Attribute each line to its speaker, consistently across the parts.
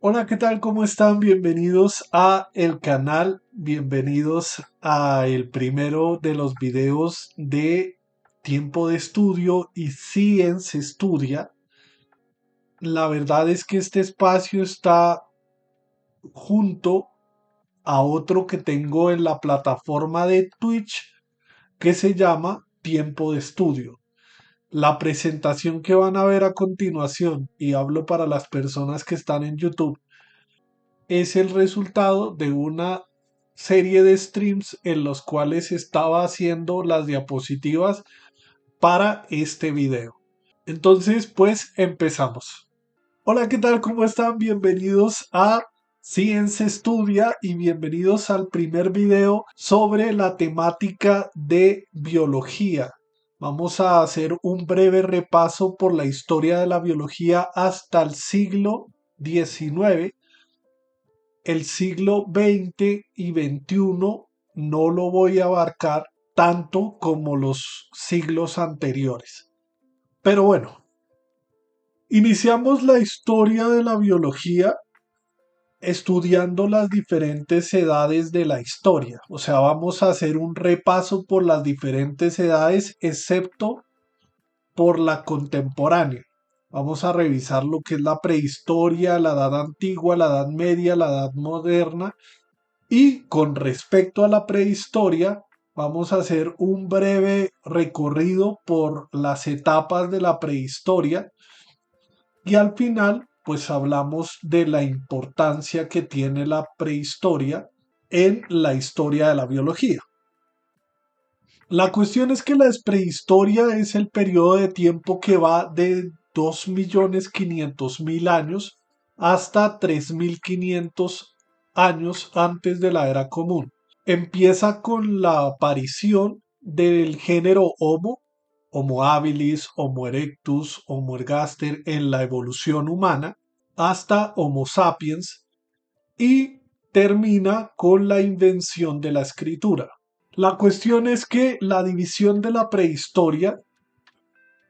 Speaker 1: Hola, ¿qué tal? ¿Cómo están? Bienvenidos a el canal, bienvenidos a el primero de los videos de Tiempo de Estudio y Science Estudia. La verdad es que este espacio está junto a otro que tengo en la plataforma de Twitch que se llama Tiempo de Estudio. La presentación que van a ver a continuación, y hablo para las personas que están en YouTube, es el resultado de una serie de streams en los cuales estaba haciendo las diapositivas para este video. Entonces, pues empezamos. Hola, ¿qué tal? ¿Cómo están? Bienvenidos a Science Estudia y bienvenidos al primer video sobre la temática de biología. Vamos a hacer un breve repaso por la historia de la biología hasta el siglo XIX. El siglo XX y XXI no lo voy a abarcar tanto como los siglos anteriores. Pero bueno, iniciamos la historia de la biología estudiando las diferentes edades de la historia. O sea, vamos a hacer un repaso por las diferentes edades, excepto por la contemporánea. Vamos a revisar lo que es la prehistoria, la edad antigua, la edad media, la edad moderna. Y con respecto a la prehistoria, vamos a hacer un breve recorrido por las etapas de la prehistoria y al final, pues hablamos de la importancia que tiene la prehistoria en la historia de la biología. La cuestión es que la prehistoria es el periodo de tiempo que va de 2.500.000 años hasta 3.500 años antes de la era común. Empieza con la aparición del género Homo, Homo habilis, Homo erectus, Homo ergaster en la evolución humana, hasta Homo sapiens y termina con la invención de la escritura. La cuestión es que la división de la prehistoria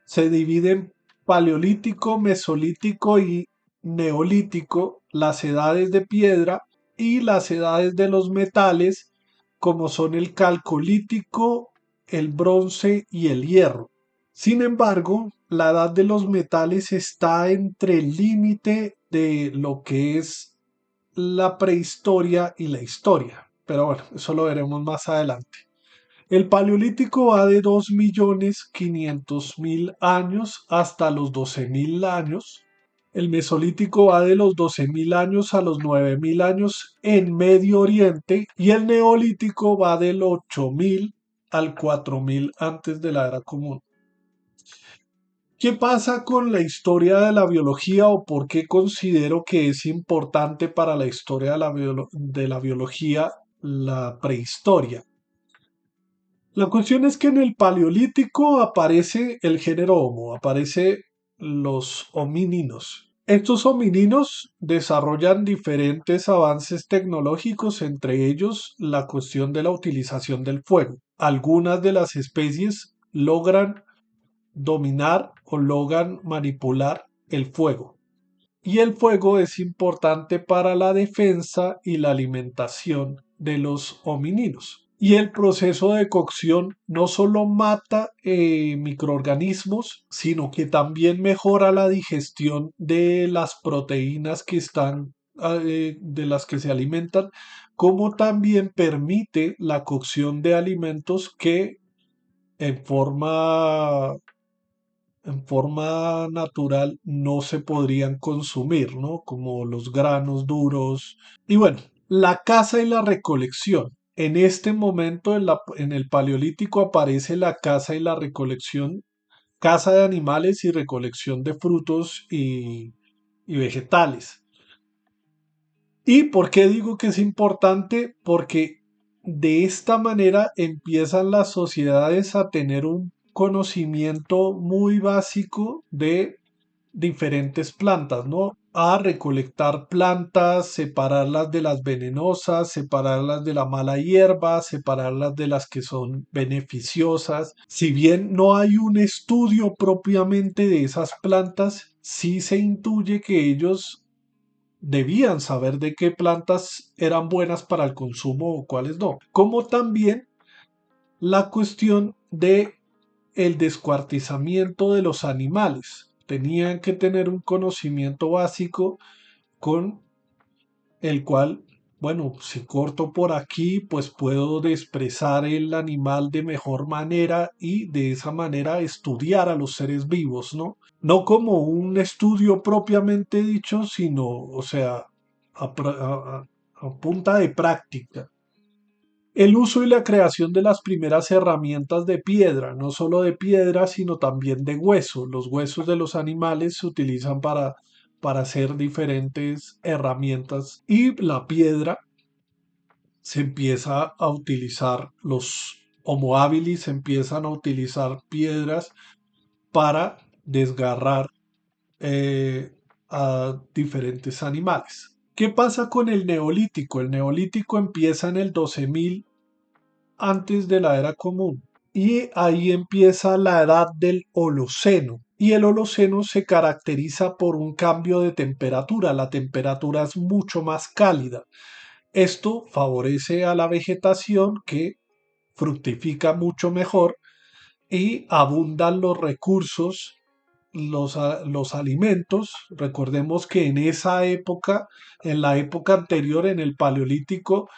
Speaker 1: se divide en paleolítico, mesolítico y neolítico, las edades de piedra y las edades de los metales, como son el calcolítico, el bronce y el hierro. Sin embargo, la edad de los metales está entre el límite de lo que es la prehistoria y la historia. Pero bueno, eso lo veremos más adelante. El paleolítico va de 2.500.000 años hasta los 12.000 años. El mesolítico va de los 12.000 años a los 9.000 años en Medio Oriente y el neolítico va del 8.000 al 4.000 antes de la era común. ¿Qué pasa con la historia de la biología o por qué considero que es importante para la historia de la biología la prehistoria? La cuestión es que en el Paleolítico aparece el género Homo, aparece los homínidos. Estos homínidos desarrollan diferentes avances tecnológicos, entre ellos la cuestión de la utilización del fuego. Algunas de las especies logran dominar o logran manipular el fuego. Y el fuego es importante para la defensa y la alimentación de los homínidos. Y el proceso de cocción no solo mata microorganismos, sino que también mejora la digestión de las proteínas que están de las que se alimentan, como también permite la cocción de alimentos que en forma natural no se podrían consumir, ¿no? Como los granos duros. Y bueno, la caza y la recolección. En este momento en el Paleolítico aparece la caza y la recolección, caza de animales y recolección de frutos y vegetales. ¿Y por qué digo que es importante? Porque de esta manera empiezan las sociedades a tener un conocimiento muy básico de diferentes plantas, ¿no? A recolectar plantas, separarlas de las venenosas, separarlas de la mala hierba, separarlas de las que son beneficiosas. Si bien no hay un estudio propiamente de esas plantas, sí se intuye que ellos debían saber de qué plantas eran buenas para el consumo o cuáles no. Como también la cuestión de el descuartizamiento de los animales. Tenían que tener un conocimiento básico con el cual, bueno, si corto por aquí, pues puedo desprezar el animal de mejor manera y de esa manera estudiar a los seres vivos, ¿no? No como un estudio propiamente dicho, sino, o sea, a punta de práctica. El uso y la creación de las primeras herramientas de piedra, no solo de piedra, sino también de hueso. Los huesos de los animales se utilizan para hacer diferentes herramientas y la piedra se empieza a utilizar, los Homo habilis empiezan a utilizar piedras para desgarrar a diferentes animales. ¿Qué pasa con el neolítico? El neolítico empieza en el 12.000 antes de la era común. Y ahí empieza la edad del Holoceno. Y el Holoceno se caracteriza por un cambio de temperatura. La temperatura es mucho más cálida. Esto favorece a la vegetación que fructifica mucho mejor y abundan los recursos, los alimentos. Recordemos que en esa época, en la época anterior, en el Paleolítico,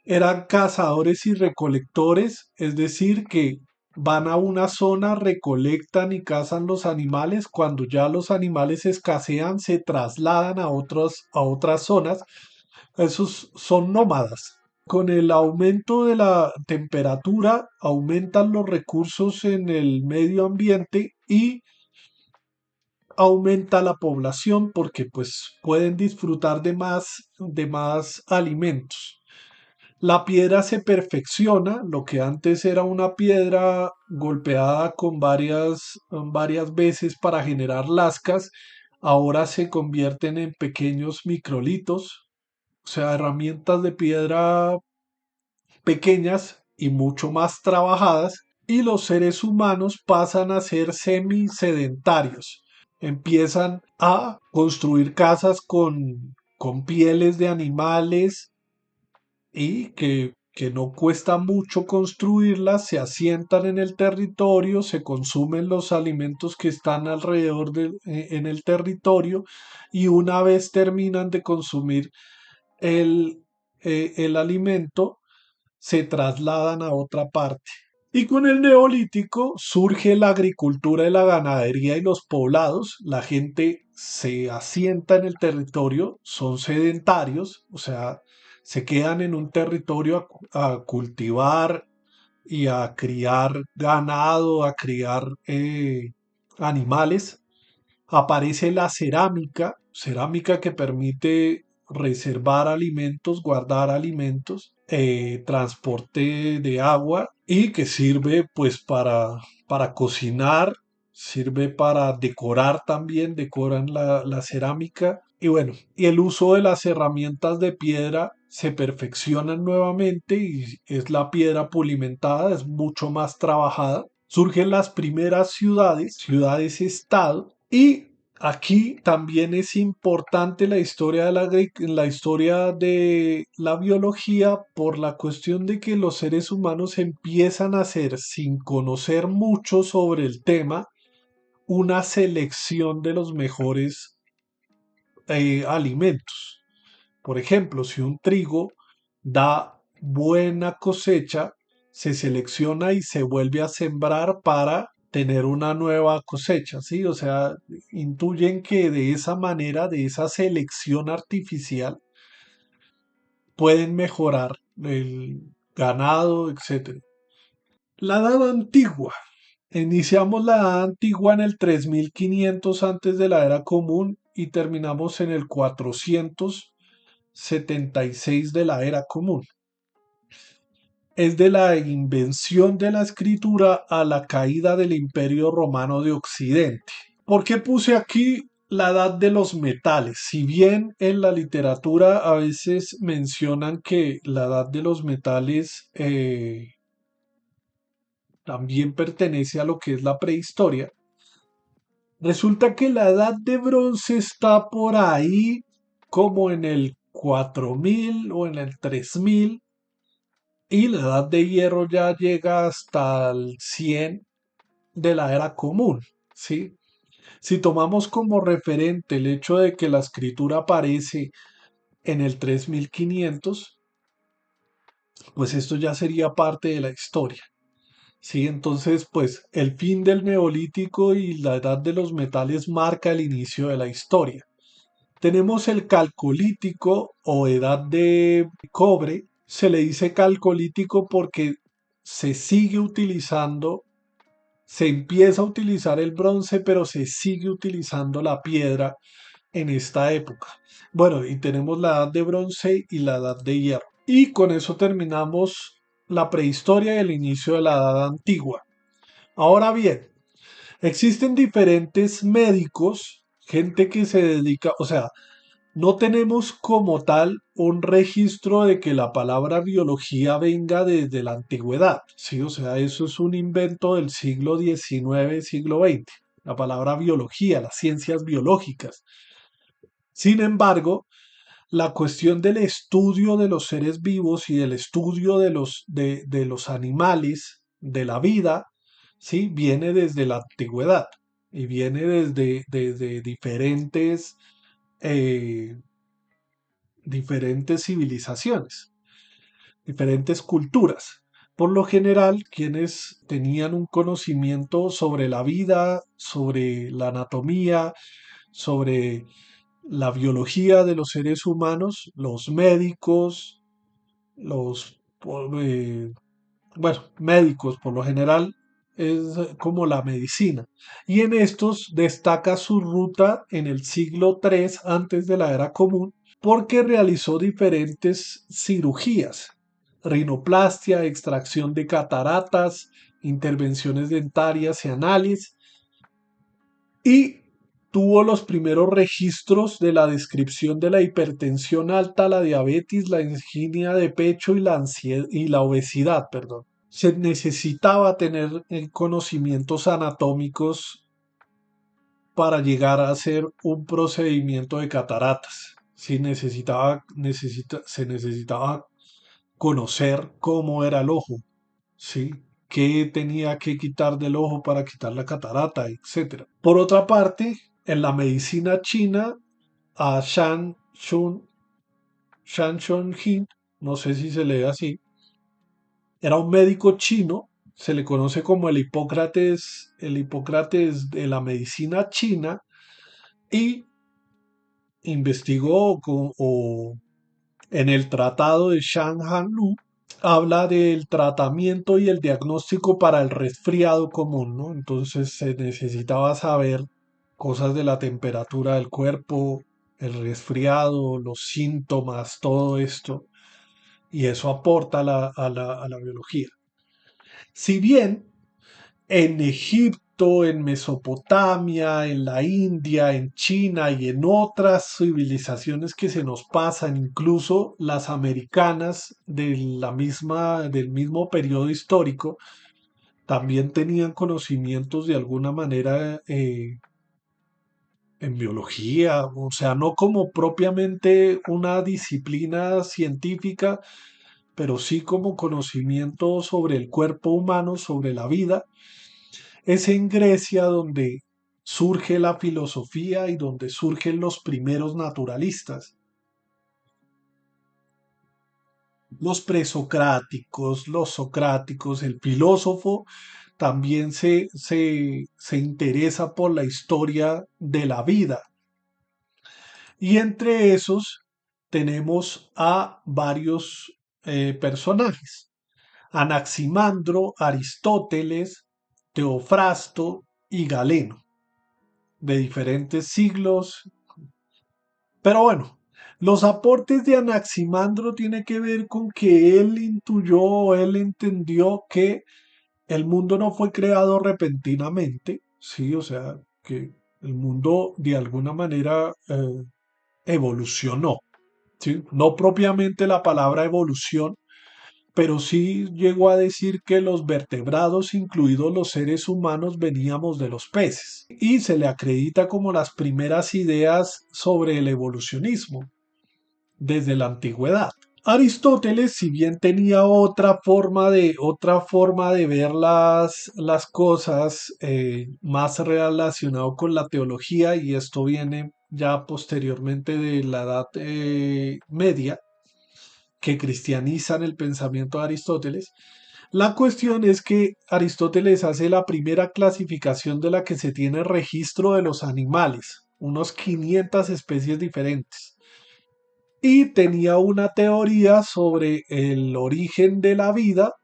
Speaker 1: eran cazadores y recolectores, es decir, que van a una zona, recolectan y cazan los animales. Cuando ya los animales escasean, se trasladan a otras zonas. Esos son nómadas. Con el aumento de la temperatura, aumentan los recursos en el medio ambiente y aumenta la población porque pues pueden disfrutar de más alimentos. La piedra se perfecciona, lo que antes era una piedra golpeada con varias veces para generar lascas, ahora se convierten en pequeños microlitos, o sea, herramientas de piedra pequeñas y mucho más trabajadas, y los seres humanos pasan a ser semisedentarios. Empiezan a construir casas con pieles de animales y que no cuesta mucho construirlas, se asientan en el territorio, se consumen los alimentos que están alrededor en el territorio y una vez terminan de consumir el alimento, se trasladan a otra parte. Y con el neolítico surge la agricultura y la ganadería y los poblados. La gente se asienta en el territorio, son sedentarios, o sea, se quedan en un territorio a cultivar y a criar ganado, a criar animales. Aparece la cerámica, cerámica que permite reservar alimentos, guardar alimentos, transporte de agua y que sirve pues para cocinar, sirve para decorar también, decoran la cerámica. Y bueno, y el uso de las herramientas de piedra se perfeccionan nuevamente y es la piedra pulimentada, es mucho más trabajada. Surgen las primeras ciudades, ciudades-estado, y aquí también es importante la historia la historia de la biología por la cuestión de que los seres humanos empiezan a hacer, sin conocer mucho sobre el tema, una selección de los mejores alimentos. Por ejemplo, si un trigo da buena cosecha, se selecciona y se vuelve a sembrar para tener una nueva cosecha, ¿sí? O sea, intuyen que de esa manera, de esa selección artificial, pueden mejorar el ganado, etcétera. La edad antigua. Iniciamos la edad antigua en el 3500 antes de la era común y terminamos en el 476 de la era común. Es de la invención de la escritura a la caída del Imperio Romano de Occidente. ¿Por qué puse aquí la edad de los metales? Si bien en la literatura a veces mencionan que la edad de los metales también pertenece a lo que es la prehistoria, resulta que la edad de bronce está por ahí como en el 4000 o en el 3000 y la edad de hierro ya llega hasta el 100 de la era común, ¿sí? Si tomamos como referente el hecho de que la escritura aparece en el 3500, pues esto ya sería parte de la historia. Sí, entonces, pues el fin del neolítico y la edad de los metales marca el inicio de la historia. Tenemos el calcolítico o edad de cobre. Se le dice calcolítico porque se sigue utilizando, se empieza a utilizar el bronce, pero se sigue utilizando la piedra en esta época. Bueno, y tenemos la edad de bronce y la edad de hierro. Y con eso terminamos la prehistoria y el inicio de la edad antigua. Ahora bien, existen diferentes médicos, gente que se dedica, o sea, no tenemos como tal un registro de que la palabra biología venga desde la antigüedad, ¿sí? O sea, eso es un invento del siglo XIX, siglo XX, la palabra biología, las ciencias biológicas. Sin embargo, la cuestión del estudio de los seres vivos y del estudio de los animales, de la vida, ¿sí? Viene desde la antigüedad y viene desde eh, diferentes civilizaciones, diferentes culturas. Por lo general, quienes tenían un conocimiento sobre la vida, sobre la anatomía, sobre la biología de los seres humanos, los médicos, los, eh, bueno, médicos por lo general, es como la medicina. Y en estos destaca su ruta en el siglo III antes de la era común, porque realizó diferentes cirugías, rinoplastia, extracción de cataratas, intervenciones dentarias y análisis, y tuvo los primeros registros de la descripción de la hipertensión alta, la diabetes, la angina de pecho y y la obesidad, perdón. Se necesitaba tener conocimientos anatómicos para llegar a hacer un procedimiento de cataratas. Sí, se necesitaba conocer cómo era el ojo, ¿sí? Qué tenía que quitar del ojo para quitar la catarata, etcétera. Por otra parte, en la medicina china, a Shan Shun Hin, no sé si se lee así, era un médico chino, se le conoce como el Hipócrates de la medicina china, y investigó en el tratado de Shan Han Lu, habla del tratamiento y el diagnóstico para el resfriado común, ¿no? Entonces se necesitaba saber cosas de la temperatura del cuerpo, el resfriado, los síntomas, todo esto, y eso aporta a la biología. Si bien en Egipto, en Mesopotamia, en la India, en China y en otras civilizaciones que se nos pasan, incluso las americanas del mismo periodo histórico, también tenían conocimientos de alguna manera en biología, o sea, no como propiamente una disciplina científica, pero sí como conocimiento sobre el cuerpo humano, sobre la vida. Es en Grecia donde surge la filosofía y donde surgen los primeros naturalistas. Los presocráticos, los socráticos, el filósofo también se interesa por la historia de la vida. Y entre esos tenemos a varios personajes. Anaximandro, Aristóteles, Teofrasto y Galeno, de diferentes siglos. Pero bueno, los aportes de Anaximandro tienen que ver con que él intuyó, él entendió que el mundo no fue creado repentinamente, sí, o sea, que el mundo de alguna manera evolucionó, ¿sí? No propiamente la palabra evolución, pero sí llegó a decir que los vertebrados, incluidos los seres humanos, veníamos de los peces. Y se le acredita como las primeras ideas sobre el evolucionismo. desde la antigüedad. Aristóteles, si bien tenía otra forma de ver las cosas, más relacionado con la teología, y esto viene ya posteriormente de la Edad Media, que cristianizan el pensamiento de Aristóteles. La cuestión es que Aristóteles hace la primera clasificación de la que se tiene registro de los animales, unos 500 especies diferentes, y tenía una teoría sobre el origen de la vida,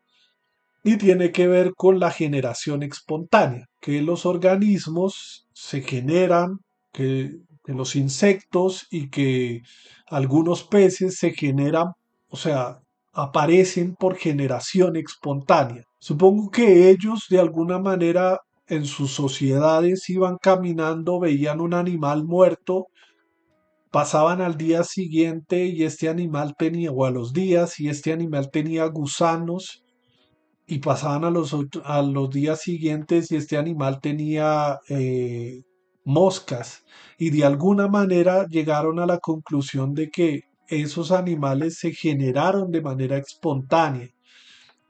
Speaker 1: y tiene que ver con la generación espontánea, que los organismos se generan, que los insectos y que algunos peces se generan, o sea, aparecen por generación espontánea. Supongo que ellos de alguna manera en sus sociedades iban caminando, veían un animal muerto, pasaban al día siguiente y este animal tenía, o a los días, y este animal tenía gusanos, y pasaban a los días siguientes y este animal tenía moscas, y de alguna manera llegaron a la conclusión de que esos animales se generaron de manera espontánea,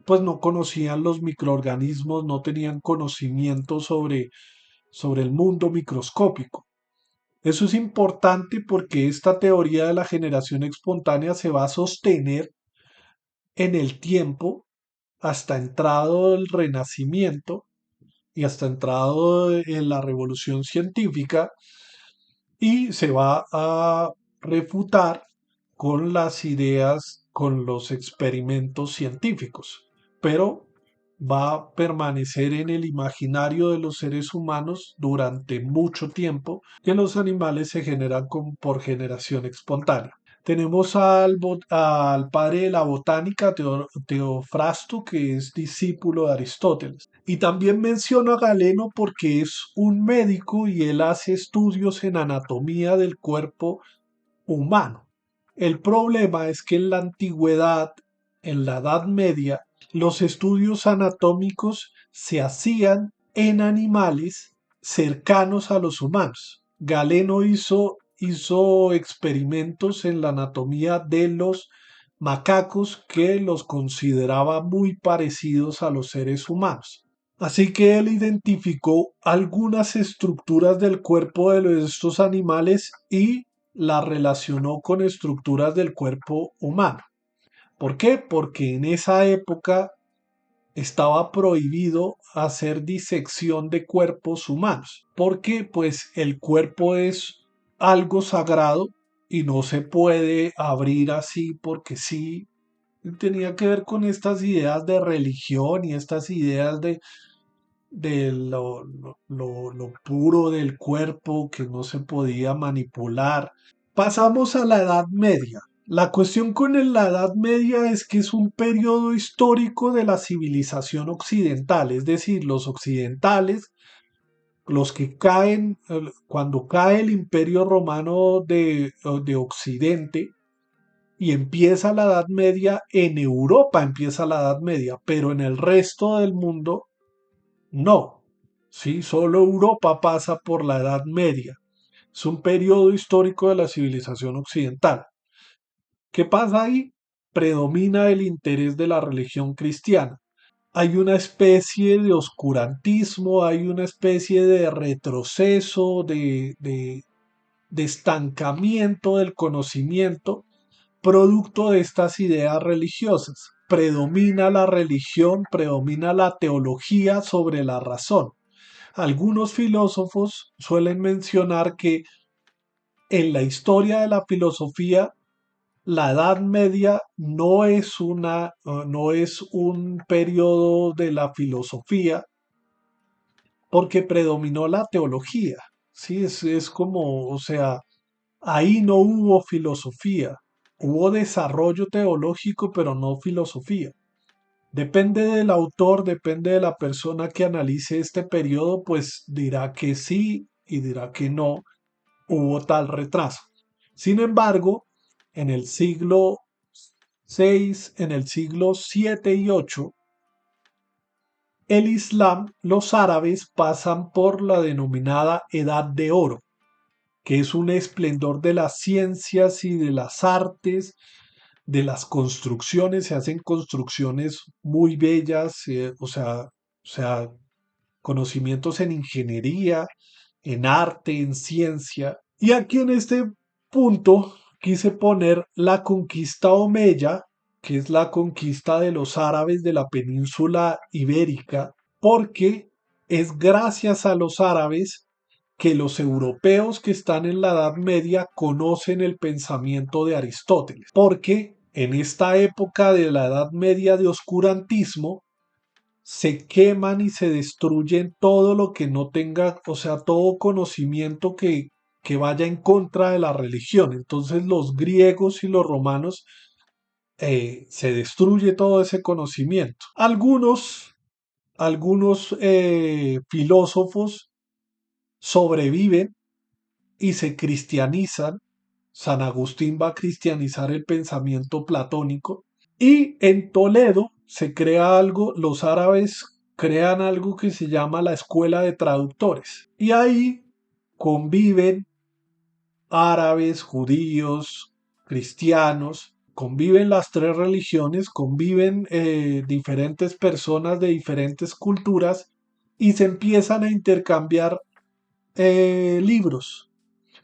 Speaker 1: pues no conocían los microorganismos, no tenían conocimiento sobre el mundo microscópico. Eso es importante porque esta teoría de la generación espontánea se va a sostener en el tiempo hasta entrado el Renacimiento y hasta entrado en la Revolución Científica, y se va a refutar con las ideas, con los experimentos científicos, pero va a permanecer en el imaginario de los seres humanos durante mucho tiempo que los animales se generan por generación espontánea. Tenemos al padre de la botánica, Teofrasto, que es discípulo de Aristóteles. Y también menciono a Galeno porque es un médico y él hace estudios en anatomía del cuerpo humano. El problema es que en la antigüedad, en la Edad Media, los estudios anatómicos se hacían en animales cercanos a los humanos. Galeno hizo experimentos en la anatomía de los macacos que los consideraba muy parecidos a los seres humanos. Así que él identificó algunas estructuras del cuerpo de estos animales y la relacionó con estructuras del cuerpo humano. ¿Por qué? Porque en esa época estaba prohibido hacer disección de cuerpos humanos, porque pues el cuerpo es algo sagrado y no se puede abrir así porque sí. Tenía que ver con estas ideas de religión y estas ideas de lo puro del cuerpo que no se podía manipular. Pasamos a la Edad Media. La cuestión con la Edad Media es que es un periodo histórico de la civilización occidental, es decir, los occidentales, los que caen, cuando cae el Imperio Romano de Occidente y empieza la Edad Media, en Europa empieza la Edad Media, pero en el resto del mundo no. Sí, solo Europa pasa por la Edad Media. Es un periodo histórico de la civilización occidental. ¿Qué pasa ahí? Predomina el interés de la religión cristiana. Hay una especie de oscurantismo, hay una especie de retroceso, de estancamiento del conocimiento, producto de estas ideas religiosas. Predomina la religión, predomina la teología sobre la razón. Algunos filósofos suelen mencionar que en la historia de la filosofía la Edad Media no es un periodo de la filosofía porque predominó la teología. Sí, es como, o sea, ahí no hubo filosofía. Hubo desarrollo teológico, pero no filosofía. Depende del autor, depende de la persona que analice este periodo, pues dirá que sí y dirá que no hubo tal retraso. Sin embargo, en el siglo VI, en el siglo VII y VIII, el Islam, los árabes pasan por la denominada Edad de Oro. que es un esplendor de las ciencias y de las artes, de las construcciones, se hacen construcciones muy bellas, o sea, conocimientos en ingeniería, en arte, en ciencia. Y aquí en este punto quise poner la conquista omeya, que es la conquista de los árabes de la península ibérica, porque es gracias a los árabes que los europeos que están en la Edad Media conocen el pensamiento de Aristóteles, porque en esta época de la Edad Media de oscurantismo, se queman y se destruyen todo lo que no tenga, o sea, todo conocimiento que vaya en contra de la religión. Entonces los griegos y los romanos se destruye todo ese conocimiento. Algunos filósofos sobreviven y se cristianizan. San Agustín va a cristianizar el pensamiento platónico. Y en Toledo se crea algo, los árabes crean algo que se llama la Escuela de Traductores. Y ahí conviven árabes, judíos, cristianos, conviven las tres religiones, conviven diferentes personas de diferentes culturas y se empiezan a intercambiar libros.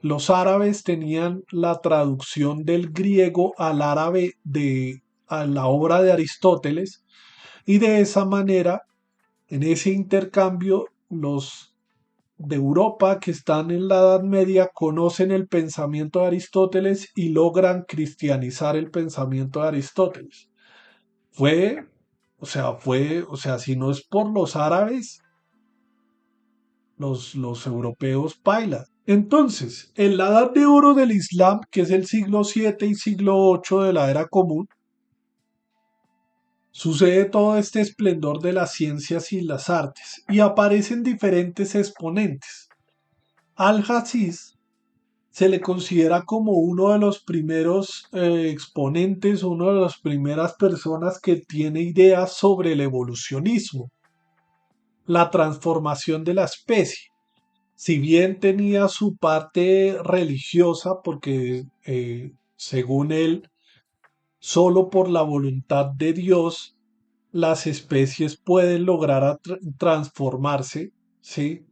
Speaker 1: Los árabes tenían la traducción del griego al árabe de a la obra de Aristóteles y de esa manera, en ese intercambio, los de Europa que están en la Edad Media conocen el pensamiento de Aristóteles y logran cristianizar el pensamiento de Aristóteles. O sea, si no es por los árabes, los europeos paila. Entonces, en la edad de oro del Islam, que es el siglo VII y siglo VIII de la era común, sucede todo este esplendor de las ciencias y las artes y aparecen diferentes exponentes. Al-Hafiz se le considera como uno de los primeros exponentes, una de las primeras personas que tiene ideas sobre el evolucionismo, la transformación de la especie. Si bien tenía su parte religiosa, porque según él, solo por la voluntad de Dios, las especies pueden lograr transformarse, ¿sí?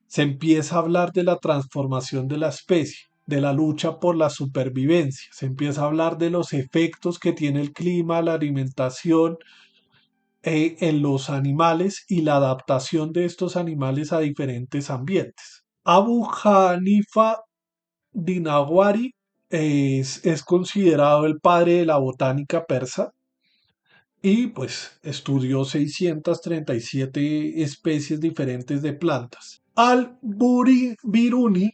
Speaker 1: Se empieza a hablar de la transformación de la especie, de la lucha por la supervivencia, se empieza a hablar de los efectos que tiene el clima, la alimentación, en los animales y la adaptación de estos animales a diferentes ambientes. Abu Hanifa Dinawari es considerado el padre de la botánica persa y pues estudió 637 especies diferentes de plantas. Al-Biruni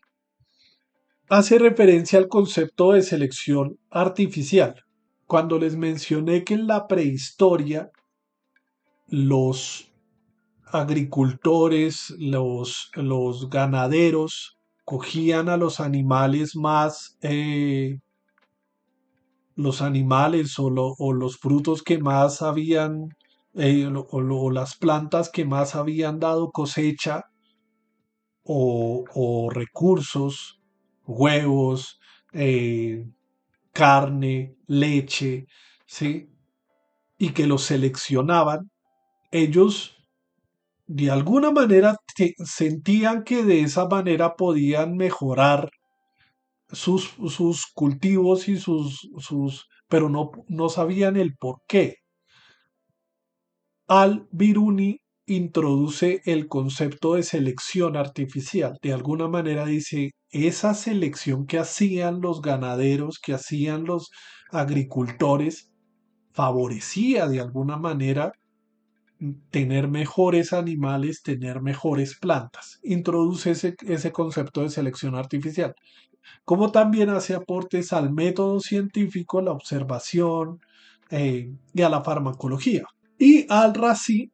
Speaker 1: hace referencia al concepto de selección artificial. Cuando les mencioné que en la prehistoria los agricultores, los ganaderos, cogían a los animales o los frutos que más habían, o las plantas que más habían dado cosecha o recursos, huevos, carne, leche, ¿sí? Y que los seleccionaban, ellos de alguna manera sentían que de esa manera podían mejorar sus cultivos y pero no sabían el por qué. Al-Biruni introduce el concepto de selección artificial. De alguna manera dice, esa selección que hacían los ganaderos, que hacían los agricultores, favorecía de alguna manera tener mejores animales, tener mejores plantas. Introduce ese concepto de selección artificial, como también hace aportes al método científico, la observación y a la farmacología. Y Al-Razi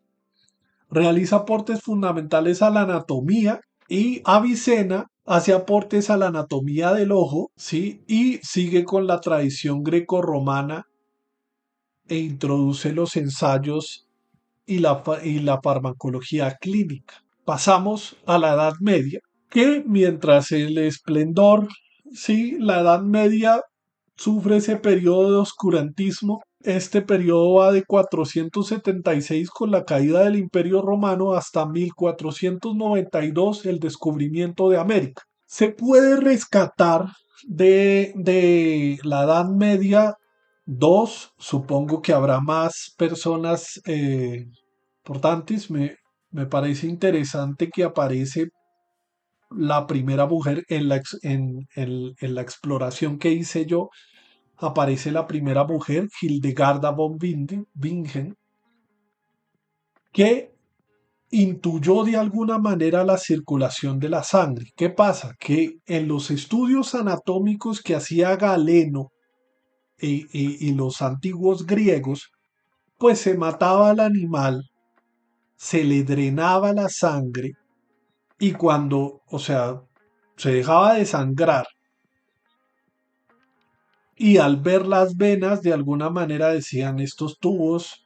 Speaker 1: realiza aportes fundamentales a la anatomía y Avicena hace aportes a la anatomía del ojo, ¿sí? Y sigue con la tradición grecorromana e introduce los ensayos y la farmacología clínica. Pasamos a la Edad Media. que mientras el esplendor, sí, la Edad Media sufre ese periodo de oscurantismo. Este periodo va de 476 con la caída del Imperio Romano hasta 1492 el descubrimiento de América. Se puede rescatar de la Edad Media dos, supongo que habrá más personas importantes. Me parece interesante que aparece la primera mujer en la exploración que hice yo, aparece la primera mujer, Hildegarda von Bingen, que intuyó de alguna manera la circulación de la sangre. ¿Qué pasa? Que en los estudios anatómicos que hacía Galeno y los antiguos griegos, pues se mataba al animal, se le drenaba la sangre y cuando, o sea, se dejaba de sangrar y al ver las venas de alguna manera decían estos tubos,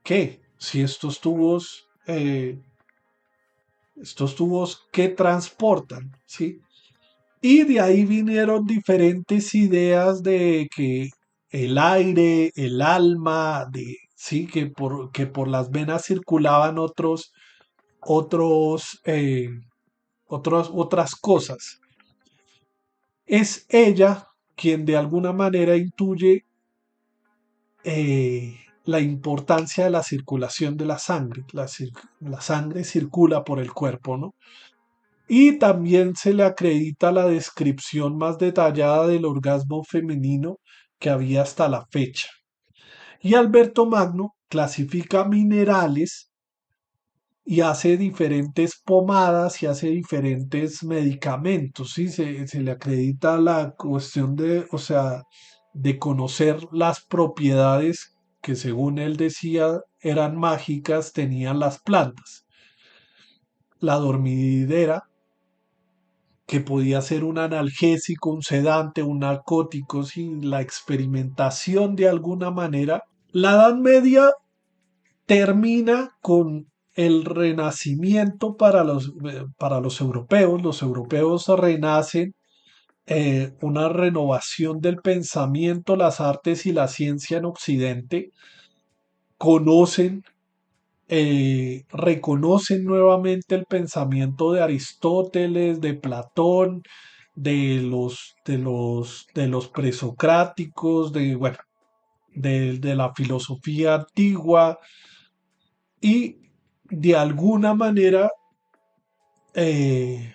Speaker 1: ¿qué? Si estos tubos, ¿qué transportan? ¿Sí? Y de ahí vinieron diferentes ideas de que el aire, el alma, sí, que por las venas circulaban otras cosas. Es ella quien de alguna manera intuye la importancia de la circulación de la sangre. La sangre circula por el cuerpo, ¿no? Y también se le acredita la descripción más detallada del orgasmo femenino que había hasta la fecha. Y Alberto Magno clasifica minerales y hace diferentes pomadas y hace diferentes medicamentos, ¿sí? Se le acredita la cuestión de, o sea, de conocer las propiedades que según él decía eran mágicas, tenían las plantas. La dormidera, que podía ser un analgésico, un sedante, un narcótico, ¿sí? La experimentación de alguna manera. La Edad Media termina con el renacimiento para los europeos. Los europeos renacen, una renovación del pensamiento, las artes y la ciencia en Occidente. Conocen, reconocen nuevamente el pensamiento de Aristóteles, de Platón, de los presocráticos, bueno, de la filosofía antigua, y de alguna manera eh,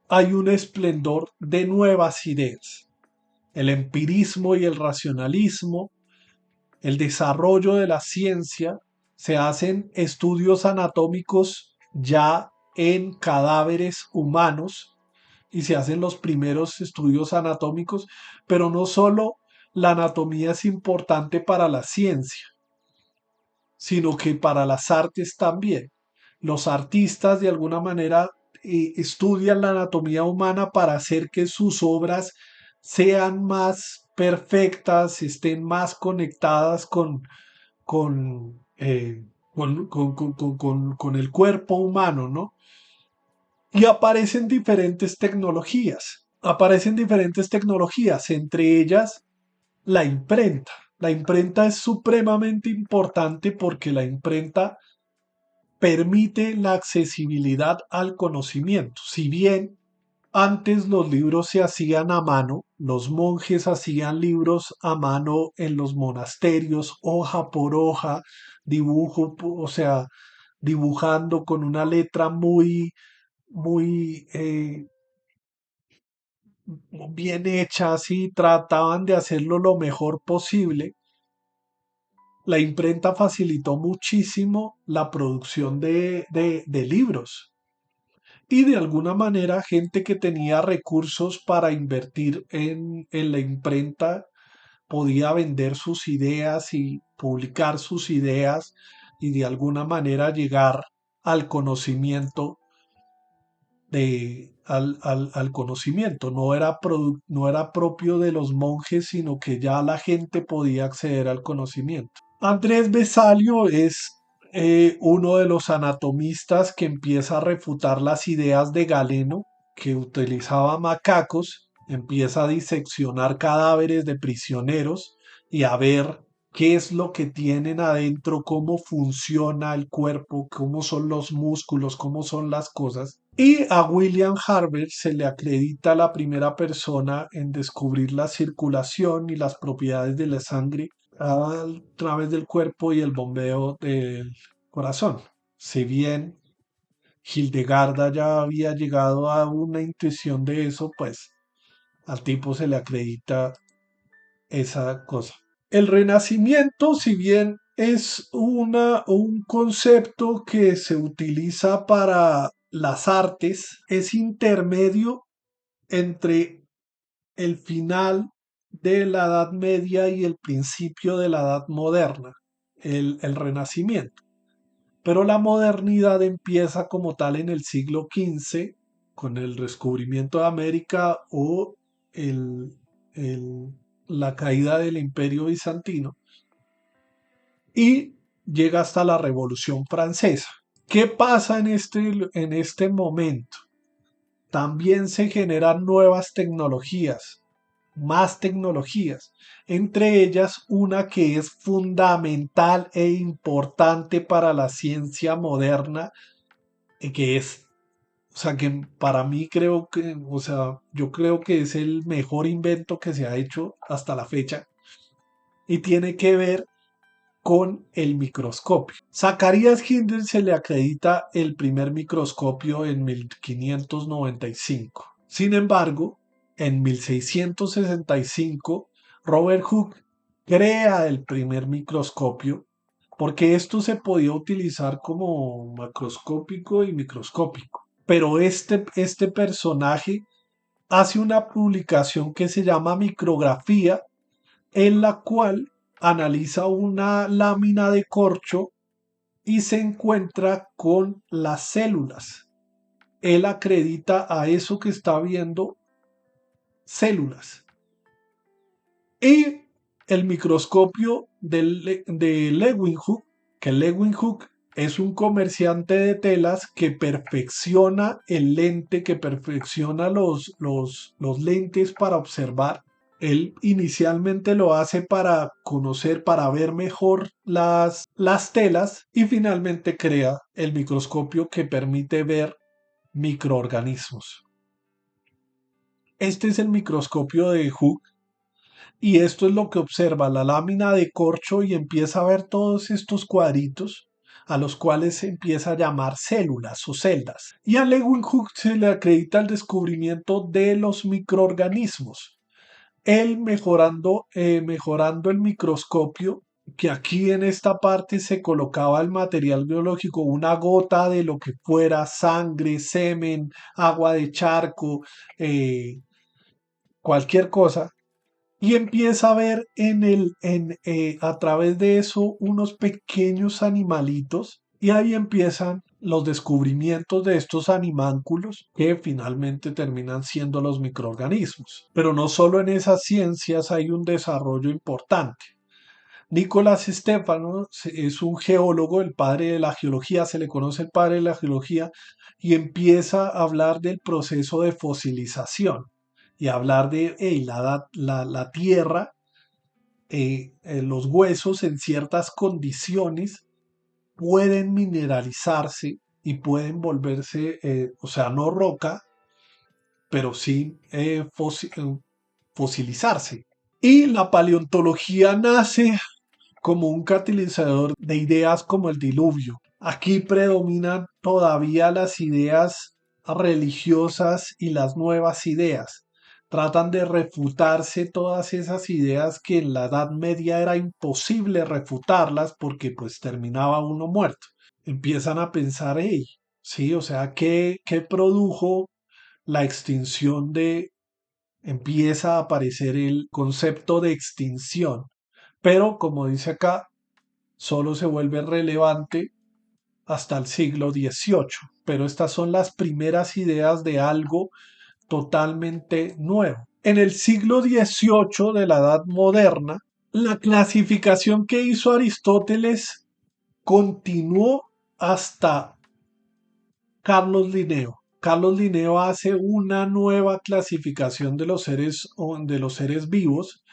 Speaker 1: hay un esplendor de nuevas ideas. El empirismo y el racionalismo, el desarrollo de la ciencia, se hacen estudios anatómicos ya en cadáveres humanos y se hacen los primeros estudios anatómicos, pero no solo la anatomía es importante para la ciencia, sino que para las artes también. Los artistas de alguna manera estudian la anatomía humana para hacer que sus obras sean más perfectas, estén más conectadas con, eh, con el cuerpo humano, ¿no? Y aparecen diferentes tecnologías, entre ellas la imprenta. La imprenta es supremamente importante porque la imprenta permite la accesibilidad al conocimiento. Si bien antes los libros se hacían a mano, los monjes hacían libros a mano en los monasterios, hoja por hoja, o sea, dibujando con una letra muy, muy bien hecha, así trataban de hacerlo lo mejor posible. La imprenta facilitó muchísimo la producción de libros. Y de alguna manera gente que tenía recursos para invertir en la imprenta podía vender sus ideas y publicar sus ideas y de alguna manera llegar al conocimiento al conocimiento. No era propio de los monjes, sino que ya la gente podía acceder al conocimiento. Andrés Besalio es uno de los anatomistas que empieza a refutar las ideas de Galeno, que utilizaba macacos, empieza a diseccionar cadáveres de prisioneros y a ver qué es lo que tienen adentro, cómo funciona el cuerpo, cómo son los músculos, cómo son las cosas. Y a William Harvey se le acredita la primera persona en descubrir la circulación y las propiedades de la sangre a través del cuerpo y el bombeo del corazón. Si bien Hildegarda ya había llegado a una intuición de eso, pues al tipo se le acredita esa cosa. El Renacimiento, si bien es un concepto que se utiliza para las artes, es intermedio entre el final de la Edad Media y el principio de la Edad Moderna, el Renacimiento. Pero la modernidad empieza como tal en el siglo XV, con el descubrimiento de América o el, el, la caída del Imperio Bizantino, y llega hasta la Revolución Francesa. ¿Qué pasa en este momento? También se generan nuevas tecnologías, más tecnologías, entre ellas una que es fundamental e importante para la ciencia moderna, que es, o sea, que para mí creo que, o sea, yo creo que es el mejor invento que se ha hecho hasta la fecha y tiene que ver con el microscopio. Zacarías Hinder se le acredita el primer microscopio en 1595. Sin embargo, en 1665, Robert Hooke crea el primer microscopio porque esto se podía utilizar como macroscópico y microscópico. Pero este personaje hace una publicación que se llama Micrografía, en la cual analiza una lámina de corcho y se encuentra con las células. Él acredita a eso que está viendo células. Y el microscopio de Leeuwenhoek, que Leeuwenhoek es un comerciante de telas que perfecciona el lente, que perfecciona los lentes para observar. Él inicialmente lo hace para conocer, para ver mejor las telas, y finalmente crea el microscopio que permite ver microorganismos. Este es el microscopio de Hooke y esto es lo que observa la lámina de corcho y empieza a ver todos estos cuadritos a los cuales se empieza a llamar células o celdas. Y a Leeuwenhoek se le acredita el descubrimiento de los microorganismos. Él mejorando el microscopio, que aquí en esta parte se colocaba el material biológico, una gota de lo que fuera, sangre, semen, agua de charco, cualquier cosa, y empieza a ver a través de eso unos pequeños animalitos, y ahí empiezan los descubrimientos de estos animánculos que finalmente terminan siendo los microorganismos. Pero no solo en esas ciencias hay un desarrollo importante. Nicolás Stefano es un geólogo, el padre de la geología, se le conoce el padre de la geología, y empieza a hablar del proceso de fosilización y hablar de hey, la tierra, los huesos en ciertas condiciones pueden mineralizarse y pueden volverse, o sea, no roca, pero sí fosilizarse. Y la paleontología nace como un catalizador de ideas como el diluvio. Aquí predominan todavía las ideas religiosas y las nuevas ideas. Tratan de refutarse todas esas ideas que en la Edad Media era imposible refutarlas porque pues terminaba uno muerto. Empiezan a pensar, hey, sí, o sea, ¿qué produjo la extinción de... Empieza a aparecer el concepto de extinción, pero como dice acá, solo se vuelve relevante hasta el siglo XVIII. Pero estas son las primeras ideas de algo totalmente nuevo. En el siglo XVIII de la Edad Moderna, la clasificación que hizo Aristóteles continuó hasta Carlos Linneo. Carlos Linneo hace una nueva clasificación de los seres vivos,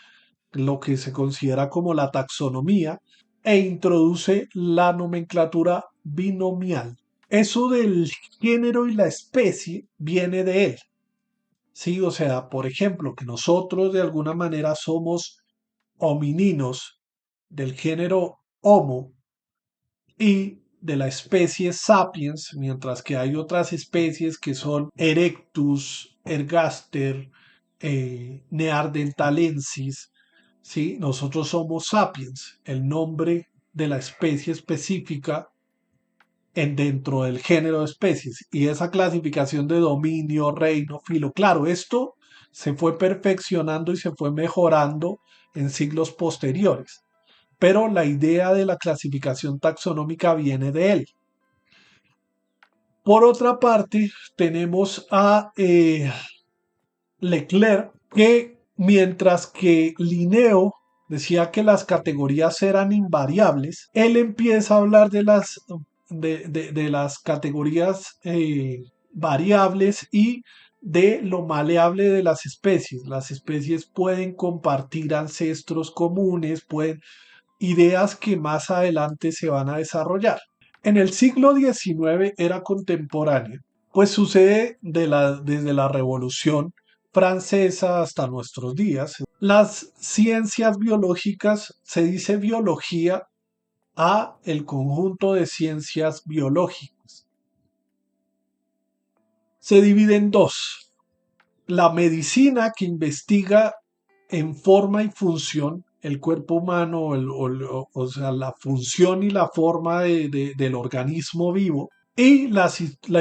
Speaker 1: lo que se considera como la taxonomía, e introduce la nomenclatura binomial. Eso del género y la especie viene de él. Sí, o sea, por ejemplo, que nosotros de alguna manera somos homininos del género Homo y de la especie Sapiens, mientras que hay otras especies que son Erectus, Ergaster, Neanderthalensis, ¿sí? Nosotros somos Sapiens, el nombre de la especie específica dentro del género de especies. Y esa clasificación de dominio, reino, filo, claro, esto se fue perfeccionando y se fue mejorando en siglos posteriores, pero la idea de la clasificación taxonómica viene de él. Por otra parte, tenemos a Leclerc, que mientras que Linneo decía que las categorías eran invariables, él empieza a hablar de las categorías variables y de lo maleable de las especies. Las especies pueden compartir ancestros comunes, pueden ideas que más adelante se van a desarrollar. En el siglo XIX era contemporáneo, pues sucede desde la Revolución Francesa hasta nuestros días. Las ciencias biológicas, se dice biología a el conjunto de ciencias biológicas. Se divide en dos. La medicina, que investiga en forma y función el cuerpo humano, o sea, la función y la forma del organismo vivo, y la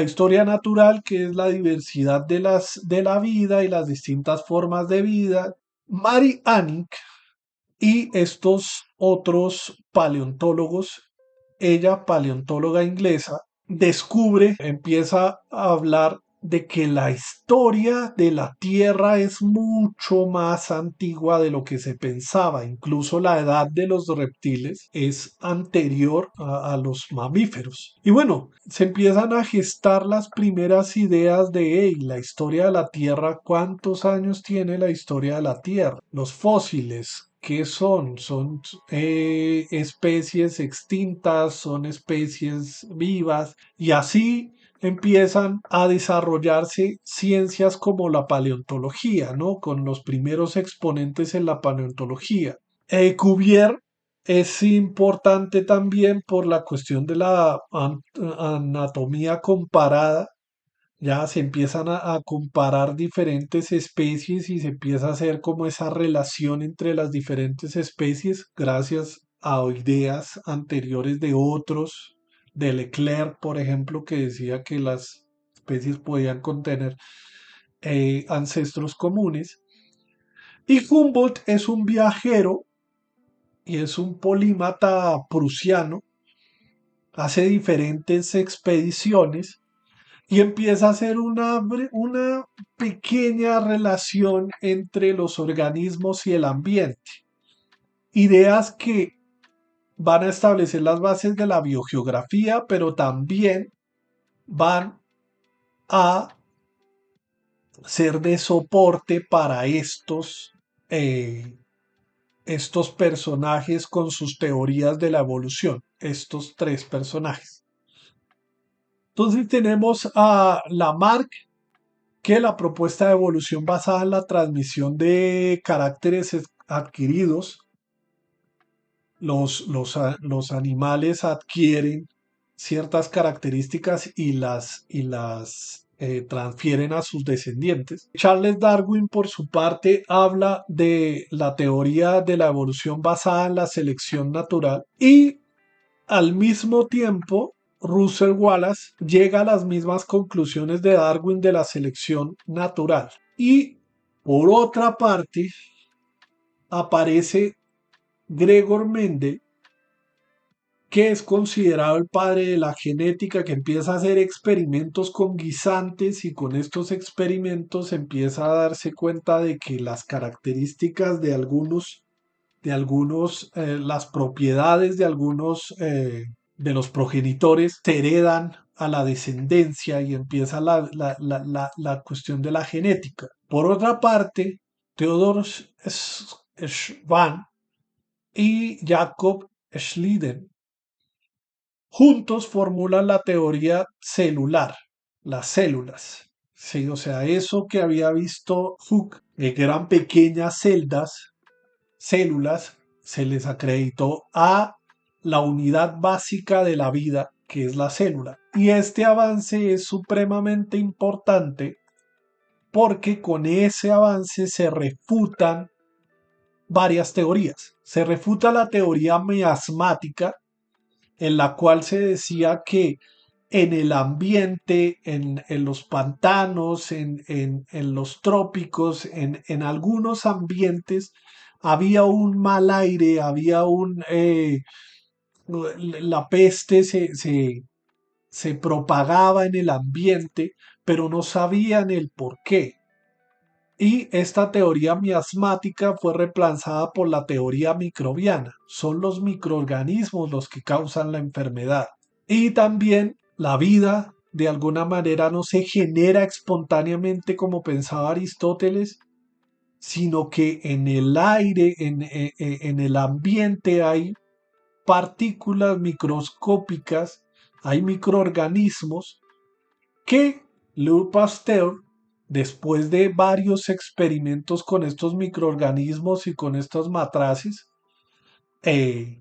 Speaker 1: historia natural, que es la diversidad de la vida y las distintas formas de vida. Mary Anning y estos otros paleontólogos, ella paleontóloga inglesa, descubre, empieza a hablar de que la historia de la Tierra es mucho más antigua de lo que se pensaba. Incluso la edad de los reptiles es anterior a los mamíferos. Y bueno, se empiezan a gestar las primeras ideas de hey, la historia de la Tierra. ¿Cuántos años tiene la historia de la Tierra? Los fósiles. ¿Qué son? Son especies extintas, son especies vivas y así empiezan a desarrollarse ciencias como la paleontología, ¿no? Con los primeros exponentes en la paleontología. Cuvier es importante también por la cuestión de la anatomía comparada. Ya se empiezan a comparar diferentes especies y se empieza a hacer como esa relación entre las diferentes especies gracias a ideas anteriores de otros, de Leclerc, por ejemplo, que decía que las especies podían contener ancestros comunes. Y Humboldt es un viajero y es un polímata prusiano, hace diferentes expediciones y empieza a hacer una pequeña relación entre los organismos y el ambiente. Ideas que van a establecer las bases de la biogeografía, pero también van a ser de soporte para estos personajes con sus teorías de la evolución, estos tres personajes. Entonces tenemos a Lamarck, que la propuesta de evolución basada en la transmisión de caracteres adquiridos, los animales adquieren ciertas características y las transfieren a sus descendientes. Charles Darwin, por su parte, habla de la teoría de la evolución basada en la selección natural y al mismo tiempo Russell Wallace llega a las mismas conclusiones de Darwin de la selección natural. Y por otra parte, aparece Gregor Mendel, que es considerado el padre de la genética, que empieza a hacer experimentos con guisantes y con estos experimentos empieza a darse cuenta de que las características las propiedades de algunos de los progenitores se heredan a la descendencia y empieza la cuestión de la genética. Por otra parte, Theodor Schwann y Jacob Schleiden juntos formulan la teoría celular, las células. Sí, o sea, eso que había visto Hooke, que eran pequeñas células, se les acreditó a la unidad básica de la vida, que es la célula. Y este avance es supremamente importante porque con ese avance se refutan varias teorías. Se refuta la teoría miasmática, en la cual se decía que en el ambiente, en los pantanos, en los trópicos, en algunos ambientes, había un mal aire, había la peste se propagaba en el ambiente, pero no sabían el por qué. Y esta teoría miasmática fue reemplazada por la teoría microbiana. Son los microorganismos los que causan la enfermedad. Y también la vida, de alguna manera, no se genera espontáneamente como pensaba Aristóteles, sino que en el aire, en el ambiente hay partículas microscópicas, hay microorganismos que Louis Pasteur, después de varios experimentos con estos microorganismos y con estas matraces, eh,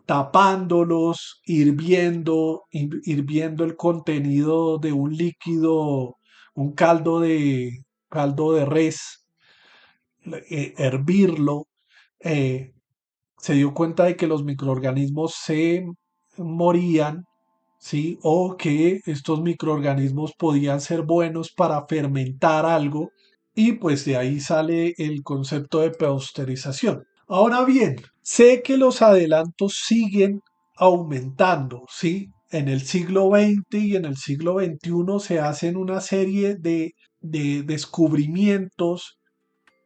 Speaker 1: tapándolos, hirviendo el contenido de un líquido, un caldo de res, hervirlo, eh, se dio cuenta de que los microorganismos se morían, ¿sí? O que estos microorganismos podían ser buenos para fermentar algo y pues de ahí sale el concepto de pasteurización. Ahora bien, sé que los adelantos siguen aumentando, ¿sí? En el siglo XX y en el siglo XXI se hacen una serie de descubrimientos,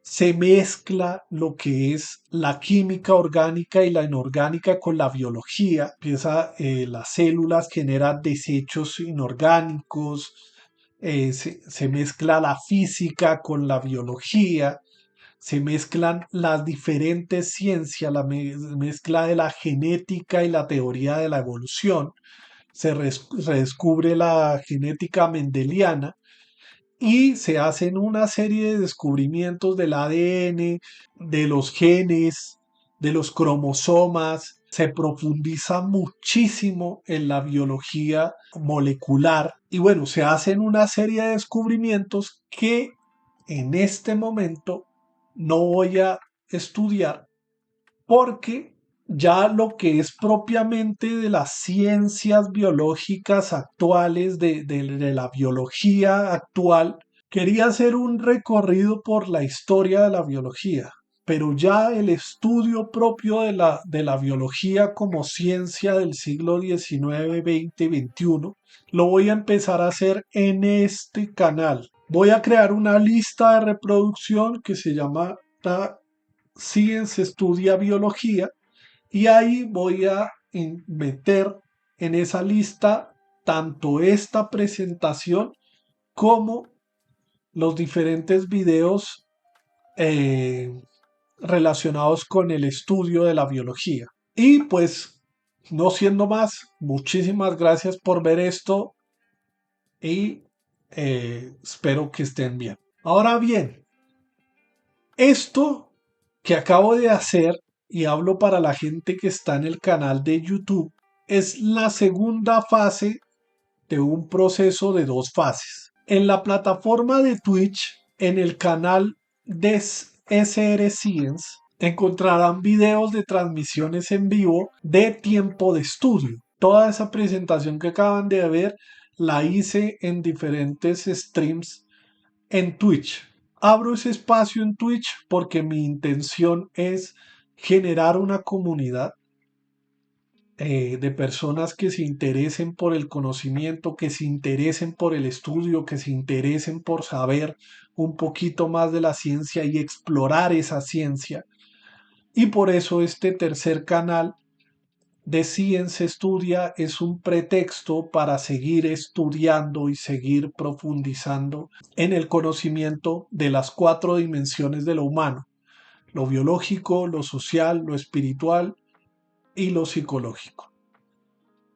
Speaker 1: se mezcla lo que es la química orgánica y la inorgánica con la biología. Las células generan desechos inorgánicos, se mezcla la física con la biología, se mezclan las diferentes ciencias, mezcla de la genética y la teoría de la evolución, redescubre la genética mendeliana y se hacen una serie de descubrimientos del ADN, de los genes, de los cromosomas. Se profundiza muchísimo en la biología molecular y bueno, se hacen una serie de descubrimientos que en este momento no voy a estudiar porque ya lo que es propiamente de las ciencias biológicas actuales, de la biología actual, quería hacer un recorrido por la historia de la biología, pero ya el estudio propio de la biología como ciencia del siglo XIX, XX, XXI, lo voy a empezar a hacer en este canal. Voy a crear una lista de reproducción que se llama Science Estudia Biología y ahí voy a meter en esa lista tanto esta presentación como los diferentes videos eh, relacionados con el estudio de la biología. Y pues, no siendo más, muchísimas gracias por ver esto y espero que estén bien. Ahora bien, esto que acabo de hacer, y hablo para la gente que está en el canal de YouTube, es la segunda fase de un proceso de dos fases. En la plataforma de Twitch, en el canal de SR Science, encontrarán videos de transmisiones en vivo de tiempo de estudio. Toda esa presentación que acaban de ver la hice en diferentes streams en Twitch. Abro ese espacio en Twitch porque mi intención es generar una comunidad de personas que se interesen por el conocimiento, que se interesen por el estudio, que se interesen por saber un poquito más de la ciencia y explorar esa ciencia. Y por eso este tercer canal de Ciencia Estudia es un pretexto para seguir estudiando y seguir profundizando en el conocimiento de las cuatro dimensiones de lo humano: lo biológico, lo social, lo espiritual y lo psicológico.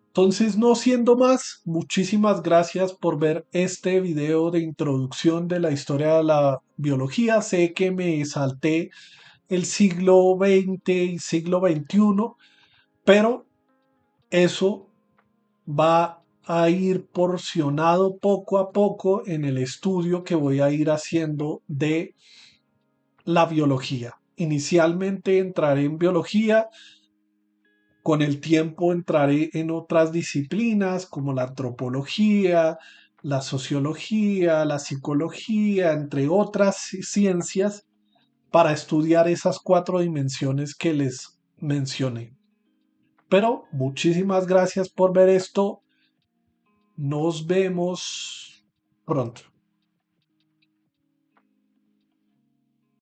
Speaker 1: Entonces, no siendo más, muchísimas gracias por ver este video de introducción de la historia de la biología. Sé que me salté el siglo XX y siglo XXI, pero eso va a ir porcionado poco a poco en el estudio que voy a ir haciendo de la biología. Inicialmente entraré en biología, con el tiempo entraré en otras disciplinas como la antropología, la sociología, la psicología, entre otras ciencias, para estudiar esas cuatro dimensiones que les mencioné. Pero muchísimas gracias por ver esto. Nos vemos pronto.